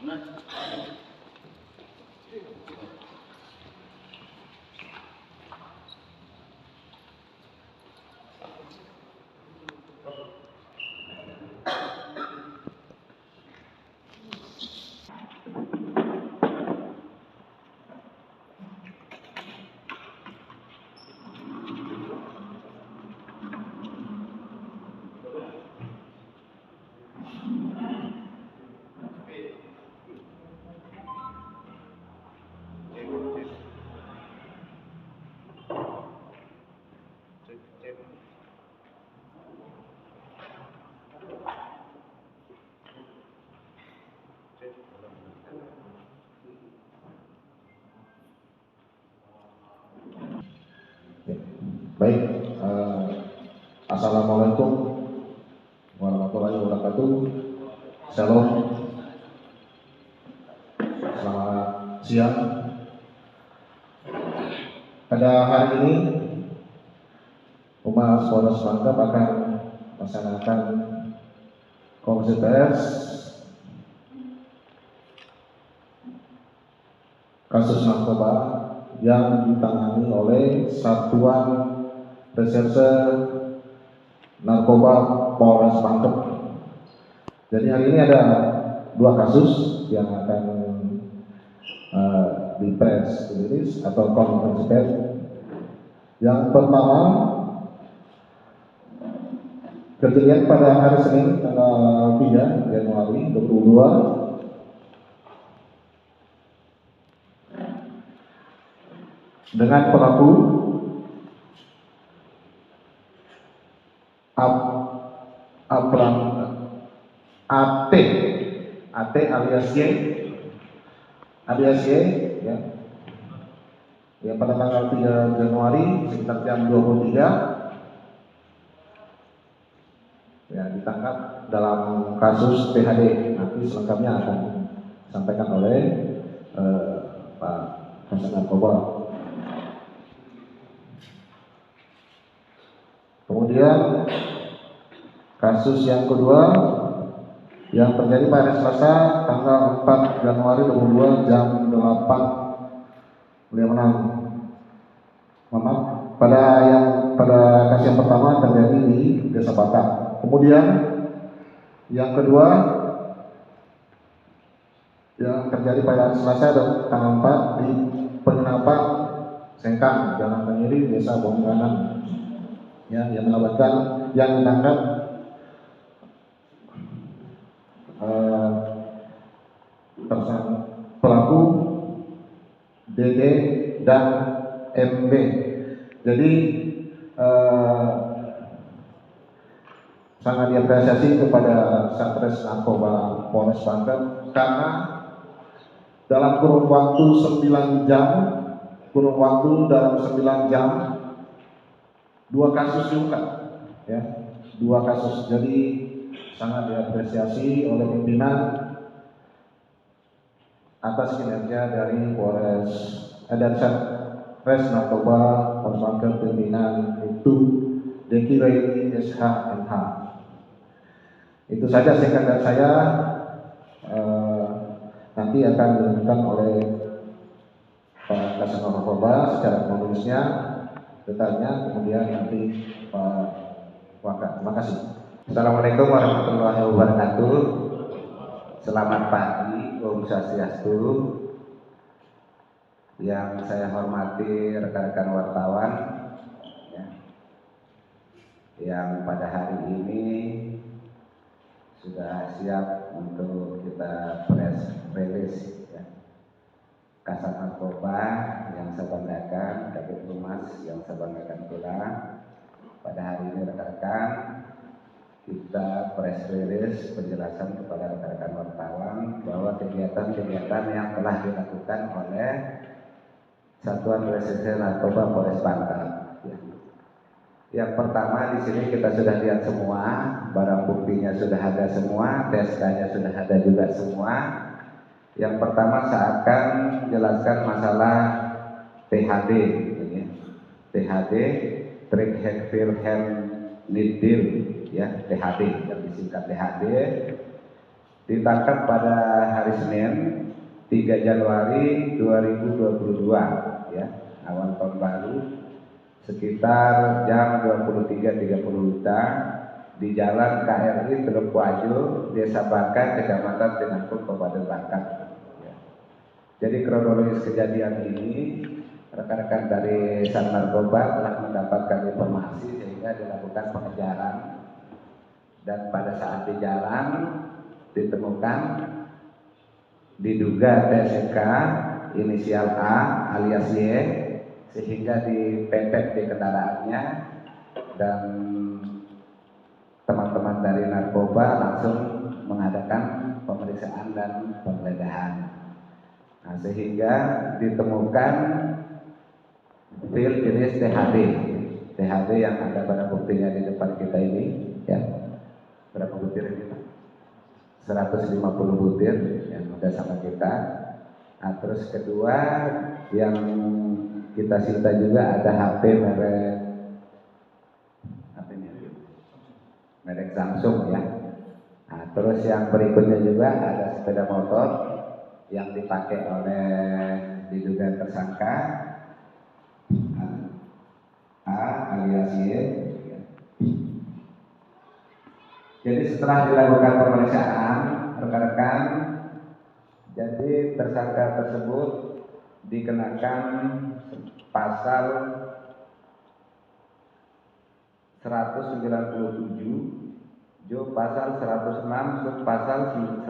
Baik, Assalamualaikum warahmatullahi wabarakatuh. Shalom, selamat siang. Pada hari ini Humas Polres Pangkep akan melaksanakan konferensi pers kasus narkoba yang ditangani oleh Satuan Reserse Narkoba Polres Pangkep. Jadi hari ini ada dua kasus yang akan di press release atau konferensi pers. Yang pertama, kejadian pada hari Senin tanggal 3 Januari 2022 dengan pelaku AT alias Y ya. Ya, pada tanggal 3 Januari sekitar jam 23 ya, ditangkap dalam kasus PHD. Nanti selengkapnya akan disampaikan oleh Pak Kasat Narkoba. Kemudian kasus yang kedua yang terjadi pada Selasa tanggal 4 Januari 2022 jam 8.56. Pada kasus yang pertama terjadi di Desa Batak. Kemudian yang kedua yang terjadi pada Selasa tanggal 4 di penginapan Sengkang, Jalan Tenggiri, Desa Bongganan. Ya, yang melaporkan yang ditangkap pelaku DD dan MB. Jadi sangat diapresiasi kepada Satres Narkoba Polres Pangkep karena dalam kurun waktu 9 jam dua kasus diungkap ya, dua kasus. Jadi sangat diapresiasi oleh pimpinan atas kinerja dari dari Satres Narkoba Polres Pangkep, pimpinan itu Deki Raini SHMH. Itu saja singkat dari saya. Nanti akan dilakukan oleh Pak Kasat Narkoba secara kronologisnya, detailnya, kemudian nanti Pak Waka. Terima kasih. Assalamualaikum warahmatullahi wabarakatuh. Selamat pagi, Om Swastiastu. Yang saya hormati rekan-rekan wartawan ya, yang pada hari ini sudah siap untuk kita press release ya. Kasat Narkoba yang saya banggakan, Kabid Humas yang saya banggakan pula. Pada hari ini rekan-rekan, kita press release penjelasan kepada rekan-rekan wartawan bahwa kegiatan-kegiatan yang telah dilakukan oleh Satuan Reserse Narkoba Polres Pangkep. Ya. Yang pertama, di sini kita sudah lihat semua, barang buktinya sudah ada semua, TSK-nya sudah ada juga semua. Yang pertama saya akan jelaskan masalah THD, ini. THD, Trihexylhydrocannabinol, ya, THD yang disingkat THD. ditangkap pada hari Senin 3 Januari 2022 ya, awal tahun baru sekitar jam 23.30 WITA di Jalan KRI Teluk Wajo, Desa Bangka, Kecamatan Tinangkul, Kabupaten Bangka. Ya. Jadi kronologis kejadian ini, rekan-rekan dari Sat Narkoba telah mendapatkan informasi sehingga dilakukan pengejaran, dan pada saat di jalan ditemukan diduga TSK inisial A alias Y, sehingga dipepet di kendaraannya dan teman-teman dari narkoba langsung mengadakan pemeriksaan dan penggeledahan. Nah, sehingga ditemukan pil jenis THB yang ada barang buktinya di depan kita ini, ya. Berapa butir ini? 150 butir yang ada sama kita. Nah, terus kedua yang kita sita juga ada HP merek Samsung ya. Nah, terus yang berikutnya juga ada sepeda motor yang dipakai oleh diduga tersangka A alias Y. Jadi setelah dilakukan pemeriksaan rekan-rekan, jadi tersangka tersebut dikenakan pasal 197, pasal 106, pasal 196,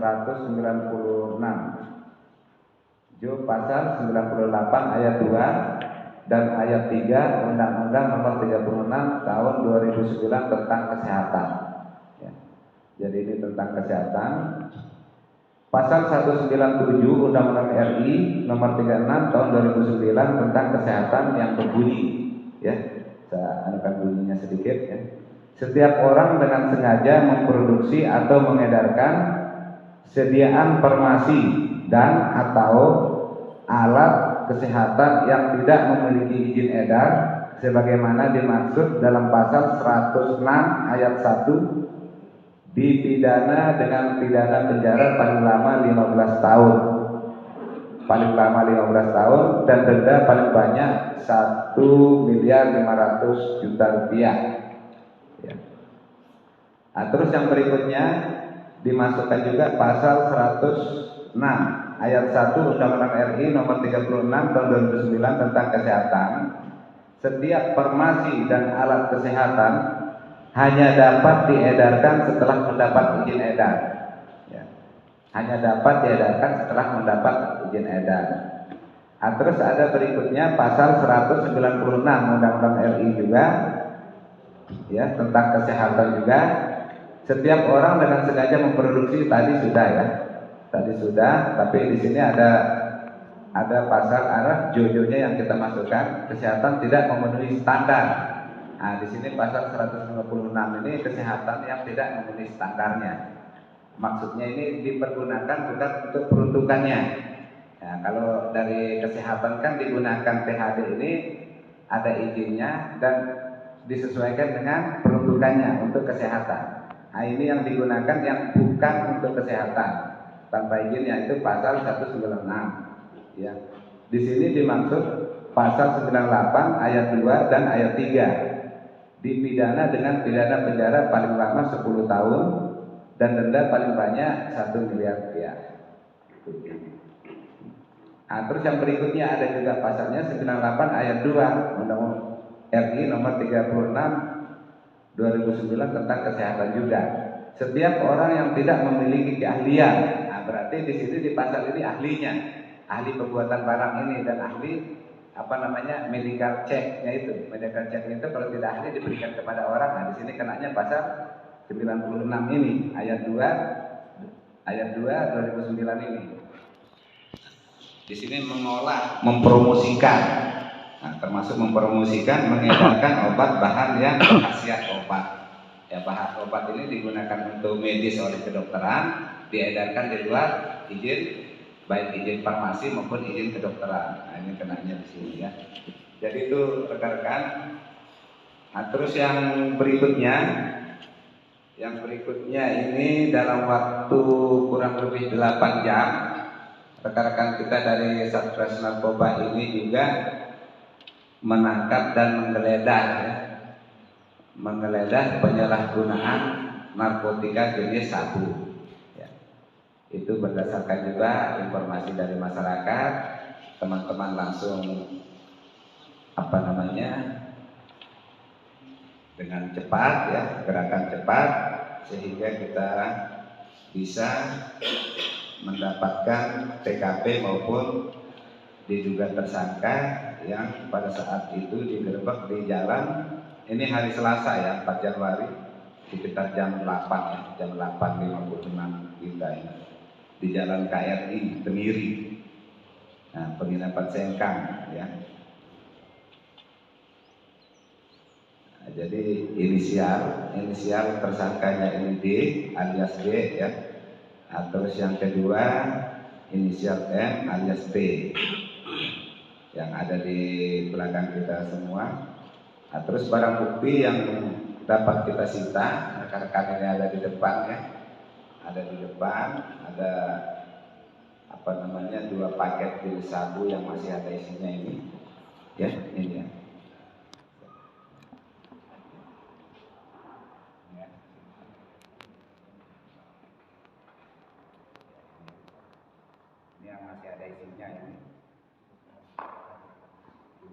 pasal 98 ayat 2 dan ayat 3 Undang-Undang Nomor 36 Tahun 2009 tentang kesehatan. Ya. Jadi ini tentang kesehatan. Pasal 197 Undang-Undang RI Nomor 36 Tahun 2009 tentang kesehatan yang berbunyi, ya. Saya anukan bunyinya sedikit ya. Setiap orang dengan sengaja memproduksi atau mengedarkan sediaan farmasi dan atau alat kesehatan yang tidak memiliki izin edar sebagaimana dimaksud dalam pasal 106 ayat 1 dipidana dengan pidana penjara paling lama 15 tahun. Paling lama 15 tahun dan denda paling banyak 1.500.000.000 rupiah. Ya. Nah, terus yang berikutnya dimasukkan juga pasal 106 ayat 1 Undang-Undang RI Nomor 36 Tahun 2009 tentang kesehatan. Setiap farmasi dan alat kesehatan hanya dapat diedarkan setelah mendapat izin edar. Ya. Hanya dapat diedarkan setelah mendapat izin edar. Nah, terus ada berikutnya pasal 196 Undang-Undang RI juga, ya, tentang kesehatan juga. Setiap orang dengan sengaja memproduksi tadi sudah ya, tapi di sini ada pasal jojonya yang kita masukkan, kesehatan tidak memenuhi standar. Nah, di sini pasal 156 ini kesehatan yang tidak memenuhi standarnya. Maksudnya ini dipergunakan bukan untuk peruntukannya. Ya, kalau dari kesehatan kan digunakan THD ini ada izinnya dan disesuaikan dengan peruntukannya untuk kesehatan. Nah, ini yang digunakan yang bukan untuk kesehatan tanpa izin, yaitu pasal 196. Ya. Di sini dimaksud pasal 98 ayat 2 dan ayat 3. Dipidana dengan pidana penjara paling lama 10 tahun dan denda paling banyak 1 miliar rupiah. Nah, terus yang berikutnya ada juga pasalnya 98 ayat 2 Undang-Undang RI Nomor 36 2009 tentang kesehatan juga. Setiap orang yang tidak memiliki keahlian, nah berarti di sini di pasal ini ahlinya, ahli pembuatan barang ini dan ahli medical check-nya itu. Medical check itu kalau tidak ahli diberikan kepada orang. Nah, di sini kenanya pasal 96 ini ayat 2 2009 ini. Di sini mengolah, mempromosikan, nah, termasuk mempromosikan, mengedarkan obat bahan yang khasiat obat. Ya, bahan obat ini digunakan untuk medis oleh kedokteran, diedarkan di luar izin, baik izin farmasi maupun izin kedokteran. Nah, ini kenanya di sini ya. Jadi itu rekan-rekan. Nah, terus yang berikutnya, Yang berikutnya ini dalam waktu kurang lebih 8 jam, rekan-rekan kita dari Satres Narkoba ini juga menangkap dan menggeledah ya, menggeledah penyalahgunaan narkotika jenis sabu. Ya. Itu berdasarkan juga informasi dari masyarakat, teman-teman langsung dengan cepat ya, gerakan cepat sehingga kita bisa mendapatkan TKP maupun diduga tersangka yang pada saat itu digerebek di jalan, ini hari Selasa ya, 4 Januari sekitar jam 8 ya, jam 8.56 kita ini di Jalan KRI Kemiri, nah, penginapan Sengkang ya. Nah, jadi inisial tersangkanya ini D alias D ya. Nah, terus yang kedua inisial M alias P yang ada di belakang kita semua. Nah, terus barang bukti yang dapat kita sita, rekan-rekan ini ada di depan ya, ada 2 paket jenis sabu yang masih ada isinya ini ya, ini ya. Ini yang masih ada isinya ini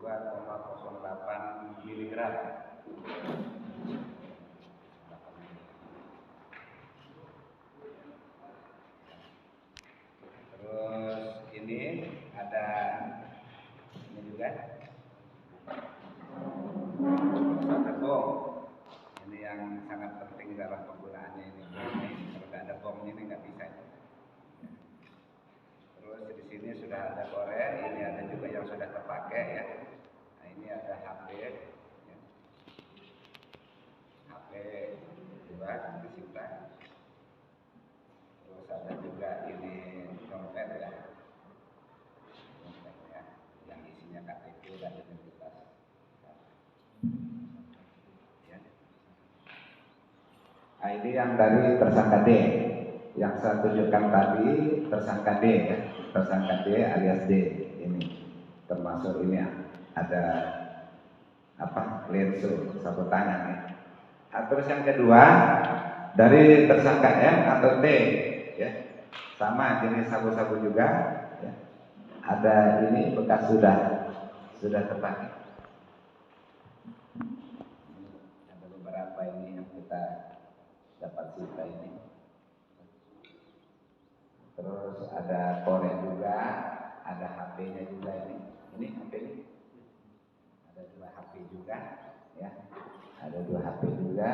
2,08 miligram. Terus ini ada ini juga ada bom. Ini yang sangat penting dalam penggunaannya ini. Kalau nggak ada bom ini nggak bisa. Terus di sini sudah ada korek, ini ada juga yang sudah terpakai ya. Nah, ini ada HP ya. HP juga disita. Terus ada juga ini dompet ya. Dompet ya, yang isinya KTP dan identitas. Ya. Nah, ini yang dari tersangka D. Yang saya tunjukkan tadi tersangka D ya, tersangka D alias D ini, termasuk ini ya, ada lensu sapu tangan ya. Nah, terus yang kedua dari tersangka M atau T ya, sama jenis sabu-sabu juga ya. Ada ini bekas sudah terpakai. Ada beberapa ini yang kita dapat sita ini. Terus ada korek juga, ada HP-nya juga ini. Ini HP ini. Ada 2 HP juga, ya. Ada 2 HP juga.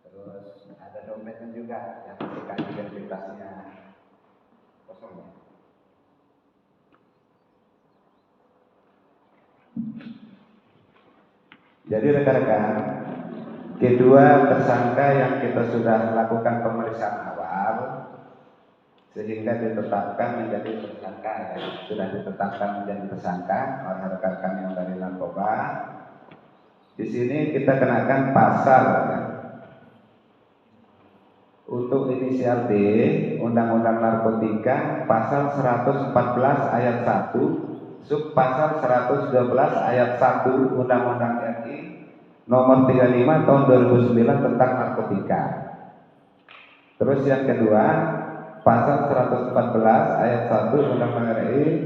Terus ada dompetnya juga yang masih identitasnya kosong ya. Jadi rekan-rekan, kedua tersangka yang kita sudah lakukan pemeriksaan awal sehingga ditetapkan menjadi tersangka ya, sudah ditetapkan menjadi tersangka oleh rekan-rekan yang dari narkoba. Di sini kita kenakan pasal ya. Untuk inisial D, Undang-Undang Narkotika pasal 114 ayat 1, sub pasal 112 ayat 1 Undang-Undang RI nomor 35 tahun 2009 tentang narkotika. Terus yang kedua pasal 114 ayat 1 Undang-Undang RI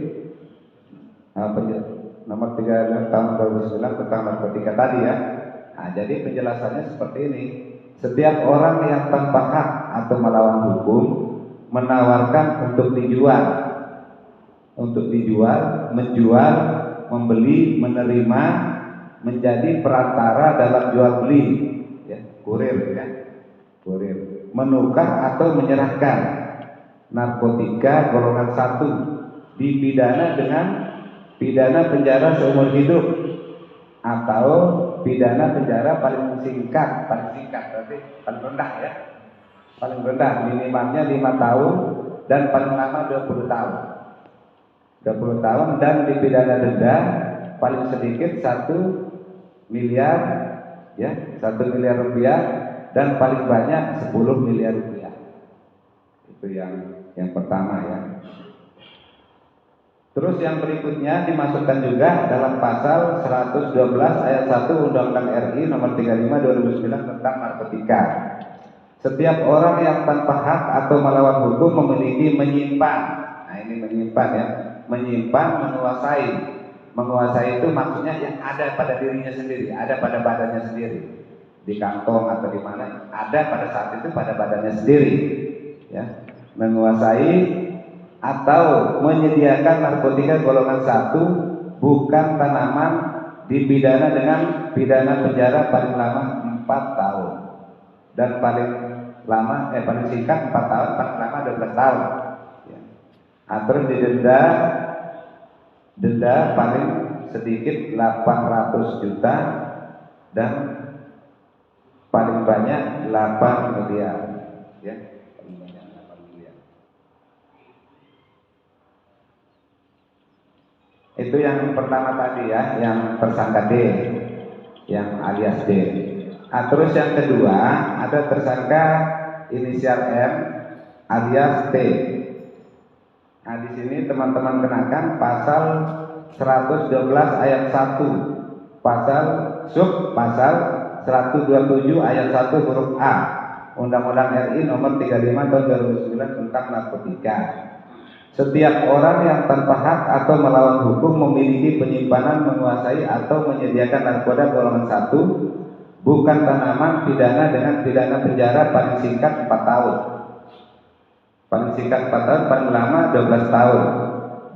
nomor 36 tahun 2009 tentang narkotika tadi ya. Nah, jadi penjelasannya seperti ini. Setiap orang yang tanpa hak atau melawan hukum menawarkan untuk dijual, menjual, membeli, menerima, menjadi perantara dalam jual beli, ya, kurir ya, kurir, menukar atau menyerahkan narkotika golongan 1 dipidana dengan pidana penjara seumur hidup atau pidana penjara paling singkat berarti paling rendah ya, paling rendah minimalnya 5 tahun dan paling lama 20 tahun dan dipidana denda paling sedikit 1 miliar ya, 1 miliar rupiah dan paling banyak 10 miliar rupiah. Itu yang pertama ya. Terus yang berikutnya dimasukkan juga dalam pasal 112 ayat 1 Undang-Undang RI nomor 35 2009 tentang narkotika. Setiap orang yang tanpa hak atau melawan hukum memiliki menyimpan. Nah, ini menyimpan ya. Menyimpan, menguasai. Menguasai itu maksudnya yang ada pada dirinya sendiri, ada pada badannya sendiri. Di kantong atau di mana, ada pada saat itu pada badannya sendiri. Ya. Menguasai atau menyediakan narkotika golongan 1 bukan tanaman dipidana dengan pidana penjara paling lama 4 tahun dan paling singkat 4 tahun, paling lama 12 tahun ya. Terus denda paling sedikit 800 juta dan paling banyak 8 miliar ya. Itu yang pertama tadi ya, yang tersangka D, yang alias D. Terus yang kedua ada tersangka inisial M alias T. Nah, di sini teman-teman kenakan pasal 112 ayat 1, pasal 127 ayat 1 huruf A Undang-Undang RI nomor 35 tahun 2009 tentang narkotika. Setiap orang yang tanpa hak atau melawan hukum memiliki penyimpanan, menguasai atau menyediakan narkoba golongan 1 bukan tanaman pidana dengan pidana penjara paling singkat 4 tahun. Paling singkat 4 tahun, paling lama 12 tahun.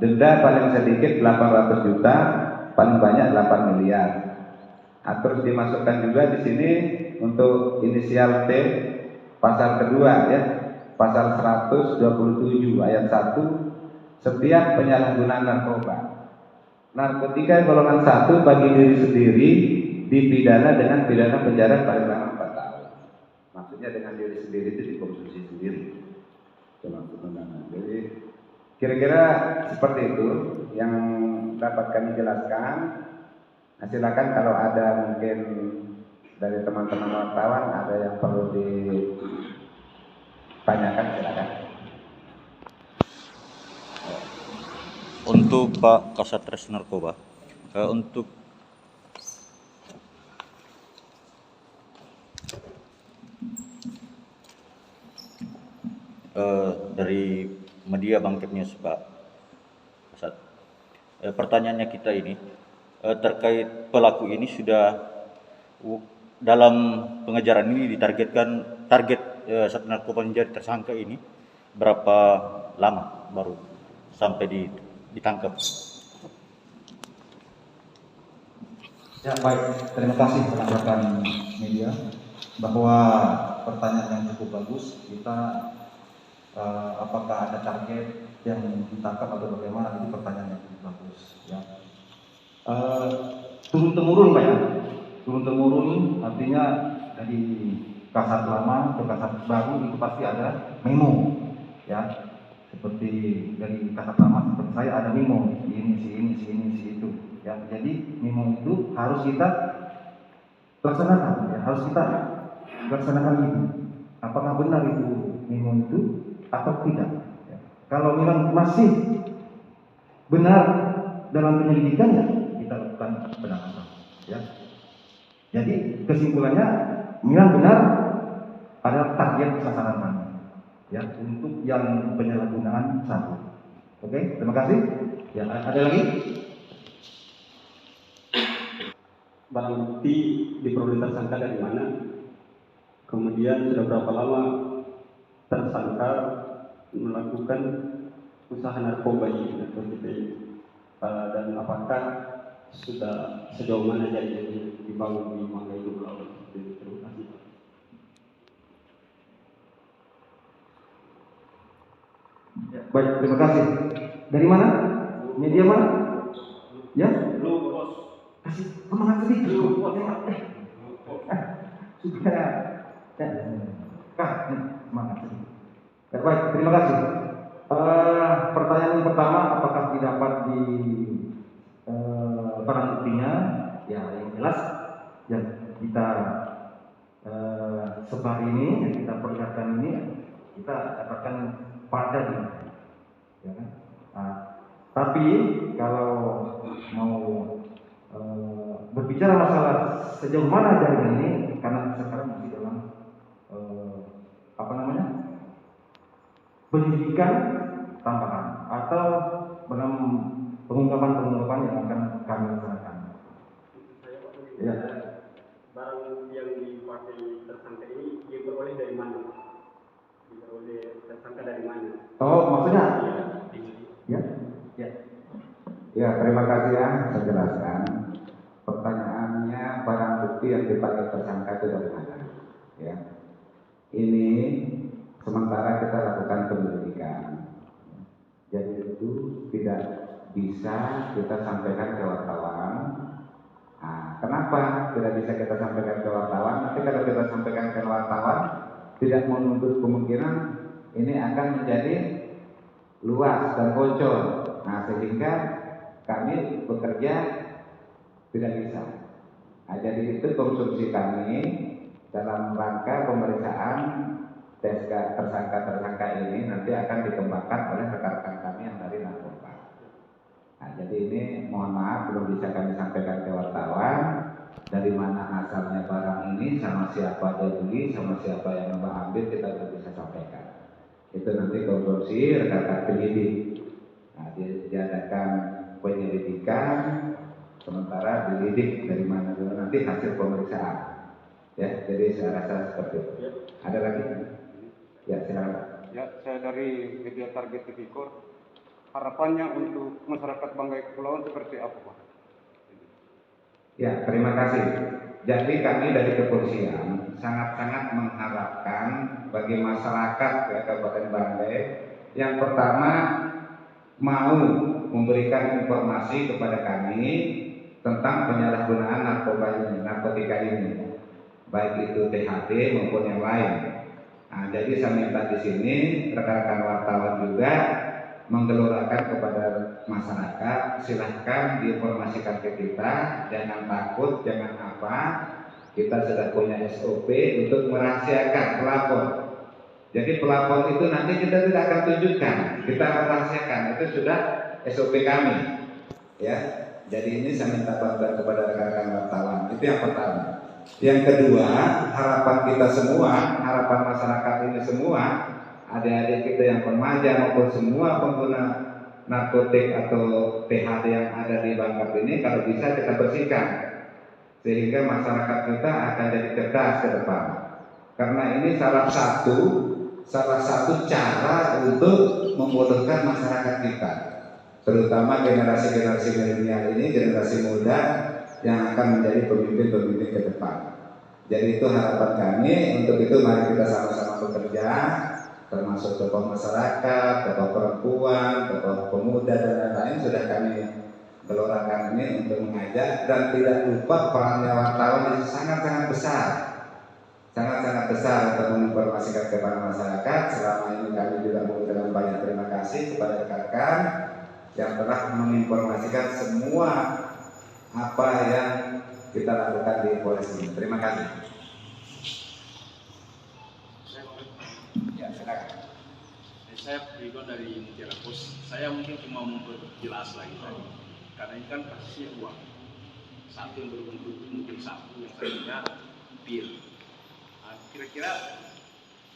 Denda paling sedikit 800 juta, paling banyak 8 miliar. Terus dimasukkan juga di sini untuk inisial T pasal kedua ya. Pasal 127 ayat 1, setiap penyalahgunaan narkotika golongan 1 bagi diri sendiri dipidana dengan pidana penjara paling lama 4 tahun. Maksudnya dengan diri sendiri itu dikonsumsi sendiri. Jadi kira-kira seperti itu yang dapat kami jelaskan. Nah, silakan kalau ada mungkin dari teman-teman wartawan ada yang perlu ditanyakan, silakan. Untuk Pak Kasatres Narkoba, untuk dari media Bangkit News, Pak Kasat, pertanyaannya kita ini terkait pelaku ini sudah dalam pengejaran ini ditargetkan target Sat Narkoba menjadi tersangka ini berapa lama baru sampai ditangkap? Ya baik, terima kasih rekan-rekan media bahwa pertanyaan yang cukup bagus. Kita apakah ada target yang ditangkap atau bagaimana, itu pertanyaan yang cukup bagus ya. Turun temurun Pak ya, turun temurun artinya dari kasat lama ke kasat baru itu pasti ada memo ya, seperti dari kasat lama seperti saya ada memo si ini itu ya. Jadi memo itu harus kita laksanakan ya, harus kita laksanakan itu. Apakah benar itu memo itu atau tidak ya. Kalau memang masih benar dalam penyelidikannya, kita lakukan penangkapan ya. Jadi kesimpulannya memang benar adalah target sasaran kami ya untuk yang penyalahgunaan 1. Oke, terima kasih. Ya, ada lagi? Barang bukti diperoleh tersangka dari mana? Kemudian sudah berapa lama tersangka melakukan usaha narkoba ini dan apakah sudah sejauh mana jaringannya dibangun di Mangga itu Pulau? Terima kasih. Ya, baik, terima kasih. Dari mana? Media mana? Ya? Lu bos. Kasih semangat sedikit. Supaya semangat sedikit. Ya, baik, terima kasih. Pertanyaan yang pertama, apakah didapat di barang buktinya? Ya, yang jelas yang kita sebar ini yang kita perlihatkan ini kita dapatkan pada ini, ya kan? Nah, tapi kalau mau berbicara masalah sejauh mana jaringan ini, karena sekarang masih dalam penyelidikan tambahan atau dalam pengungkapan yang akan kami laksanakan. Ya. Barang yang dipakai tersangka ini diperoleh dari mana? Diperoleh tersangka dari mana? Oh, maksudnya? Ya. Ya. Ya, terima kasih ya, saya jelaskan. Pertanyaannya, barang bukti yang dipakai tersangka itu dari mana? Ya. Ini sementara kita lakukan penyelidikan. Jadi itu tidak bisa kita sampaikan ke wartawan. Nah, kenapa tidak bisa kita sampaikan ke wartawan? Nanti kalau kita sampaikan ke wartawan, tidak menuntut kemungkinan ini akan menjadi luas dan bocor. Nah, sehingga kami bekerja tidak bisa. Nah, jadi itu konsumsi kami dalam rangka pemeriksaan tersangka ini nanti akan dikembangkan oleh rekan-rekan kami yang dari narkoba. Nah, jadi ini mohon maaf belum bisa kami sampaikan ke wartawan dari mana asalnya barang ini, sama siapa dia beli, sama siapa yang mengambil, kita belum bisa sampaikan. Itu nanti konsumsi rekan-rekan penyidik. Nah, diadakan penyelidikan, sementara dilidik dari mana dulu nanti hasil pemeriksaan. Ya, jadi saya rasa seperti itu. Ada lagi? Ya, silakan. Ya, saya dari media Target Tipikor. Harapannya untuk masyarakat Banggai Kepulauan seperti apa, Pak? Ya, terima kasih. Jadi kami dari kepolisian sangat-sangat mengharapkan bagi masyarakat ya, Kabupaten Banggai yang pertama mau memberikan informasi kepada kami tentang penyalahgunaan narkotika ini, baik itu THT maupun yang lain. Nah, jadi saya minta di sini rekan-rekan wartawan juga menggelorakan kepada masyarakat, silahkan diinformasikan ke kita, jangan takut, jangan apa. Kita sudah punya SOP untuk merahasiakan pelapor. Jadi pelapor itu nanti kita tidak akan tunjukkan, kita rahasiakan. Itu sudah SOP kami. Ya, jadi ini saya minta bantuan kepada rekan-rekan wartawan. Itu yang pertama. Yang kedua, harapan kita semua, harapan masyarakat ini semua, adik-adik kita yang remaja maupun semua pengguna narkotik atau THT yang ada di Bangka ini, kalau bisa kita bersihkan, sehingga masyarakat kita akan jadi cerdas ke depan. Karena ini salah satu cara untuk membodohkan masyarakat kita, terutama generasi milenial ini, generasi muda yang akan menjadi pemimpin-pemimpin ke depan. Jadi itu harapan kami. Untuk itu mari kita sama-sama bekerja, termasuk tokoh masyarakat, tokoh perempuan, tokoh pemuda dan lain-lain sudah kami gelorakan ini untuk mengajak, dan tidak lupa perannya wartawan ini sangat-sangat besar. Sangat-sangat besar untuk menginformasikan kepada masyarakat. Selama ini kami juga mengucapkan banyak terima kasih kepada rekan-rekan yang telah menginformasikan semua apa yang kita lakukan di Polres ini. Terima kasih. Ya, silakan. Saya Rigo dari Mutiara Pos. Saya mungkin cuma memperjelas lagi tadi, karena ini kan kasusnya uang. Satu yang berbentuk mungkin sabu, yang satunya pil. Nah, kira-kira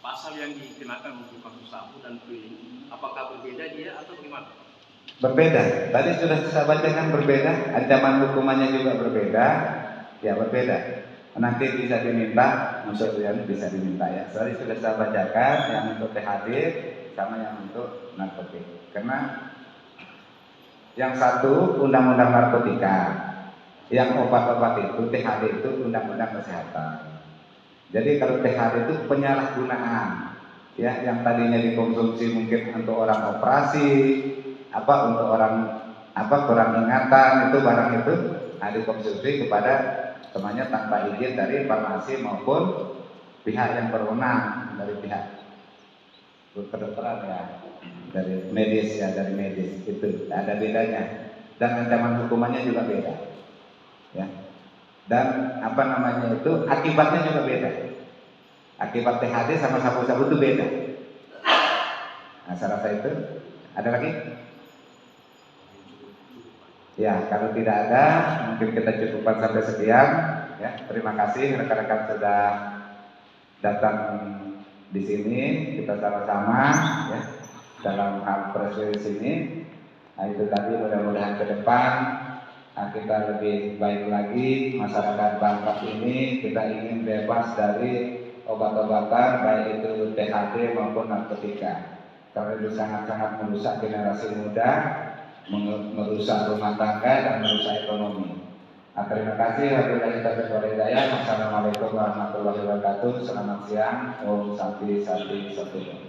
pasal yang dikenakan untuk kasus sabu dan pil ini, apakah berbeda dia atau bagaimana? Berbeda. Tadi sudah saya bacakan berbeda. Ancaman hukumannya juga berbeda. Ya, berbeda. Nanti bisa diminta, untuk yang bisa diminta ya. Tadi sudah saya bacakan yang untuk THT sama yang untuk narkotik. Karena yang satu undang-undang narkotika, yang obat-obat itu THT itu undang-undang kesehatan. Jadi kalau THT itu penyalahgunaan, ya, yang tadinya dikonsumsi mungkin untuk orang operasi, untuk orang kurang ingatan, itu barang itu dikonsumsi kepada temannya tanpa izin dari farmasi maupun pihak yang berwenang, dari pihak kedokteran ya, dari medis itu ada bedanya, dan ancaman hukumannya juga beda ya, dan itu akibatnya juga beda. Akibat THT sama sabu-sabu itu beda. Nah, saya rasa itu. Ada lagi? Ya, kalau tidak ada, mungkin kita cukupkan sampai sekian. Ya, terima kasih rekan-rekan sudah datang di sini. Kita sama-sama ya dalam hal proses ini. Nah, itu tadi mudah-mudahan ke depan kita lebih baik lagi. Masyarakat Bangka ini kita ingin bebas dari obat-obatan baik itu THT maupun narkotika. Karena itu sangat-sangat merusak generasi muda, merusak rumah tangga dan merusak ekonomi. Nah, terima kasih. Wabillahi taufiq wal hidayah. Wassalamualaikum warahmatullahi wabarakatuh. Selamat siang. Om Santi Santi Santi.